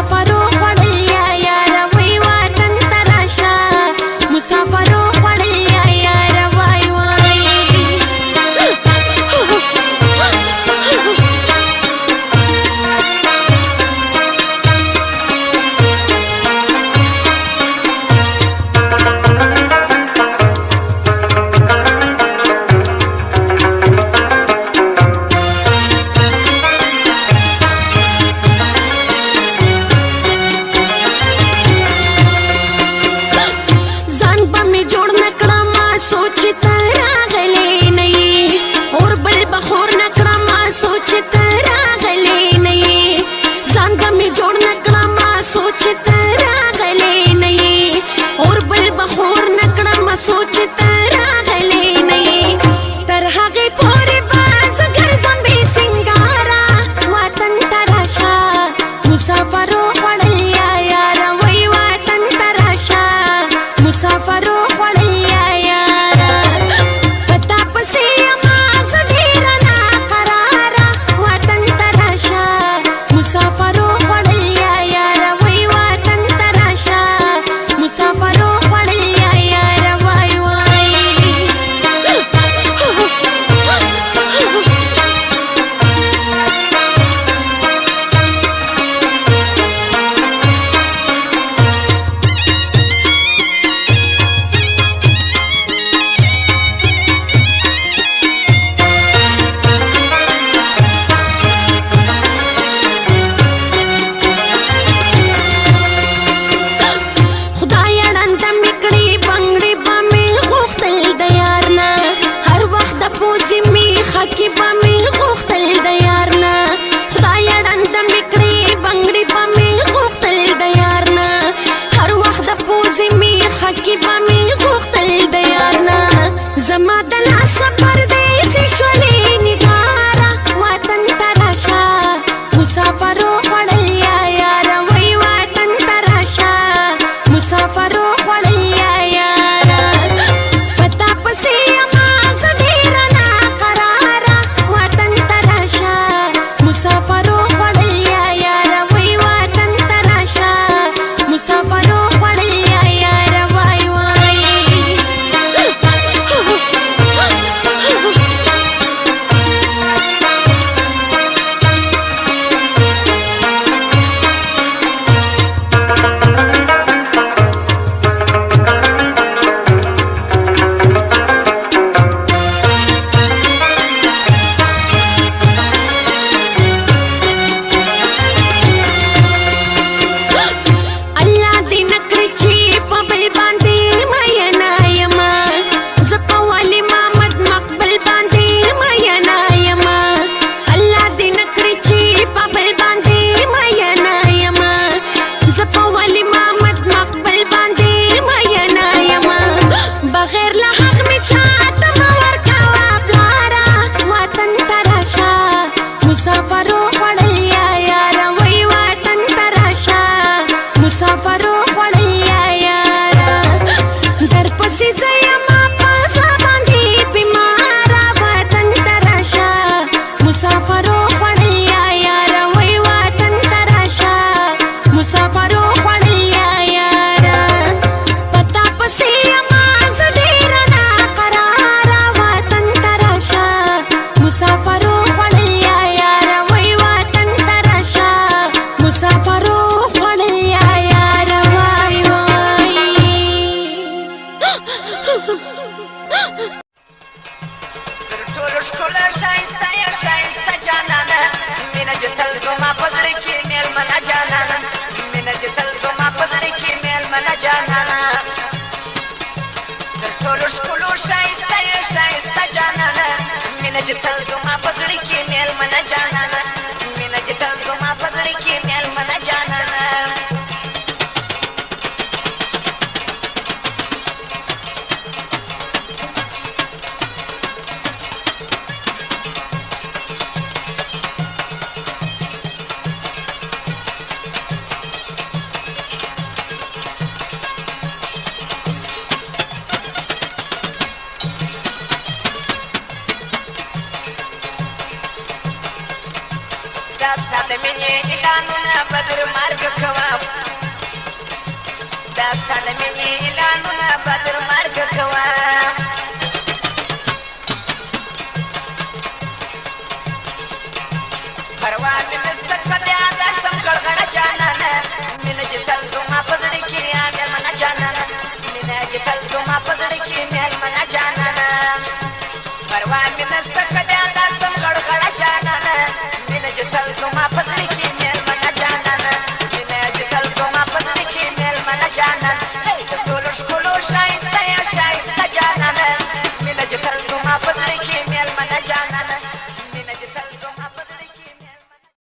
مسافرو خوړل یا یاره وای وطن ته راشه مسافرو خوړل یا یاره وای وای مسافرو خوړل یا یاره وای وطن ته راشه مسافرو خوړل یا یاره پتا پسې یما زه ډېره ناقراره وطن ته راشه مسافرو خوړل یا یاره وای وطن ته راشه مسافرو خوړل یا یاره وای وای خکی با می غوښتل د یار نه خدای ړنده مې کړې بنګړې به مې غوښتل د یار نه هر وخت د پوزې مې خکی به مې غوښتل د یار نه زما د لاسه پردیسي شولې نګاره وطن ته راشه مسافرو خوړل یا یاره وای وطن ته راشه مسافرو خوړل یا یاره پتا پسې یما زه ډېره مسافرو خوړل یا یاره وای وطن ته راشه مسافرو خوړل یا یاره وای وای مسافرو خوړل یا یاره وای وطن ته راشه مسافرو خوړل یا یاره در پسې زه یما په زړه باندې بیماره وطن ته راشه مسافرو خوړل یا یاره وای وطن ته راشه مسافرو خوړل یا یاره پتا پسې یما زه ډېره ناقراره وطن ته راشه مسافرو مسافرو خوړل یا یاره وای وای تر ټولو ښکله ښایسته یا ښایسته جانانه مینه چې تل زما په زړه کې مېلمنه جانانه مینه چې تل زما په زړه کې مېلمنه جانانه تر ټولو ښکلو ښایسته یا ښایسته جانانه مینه چې تل زما په زړه کې مېلمنه جانانه مینه چې تل زما په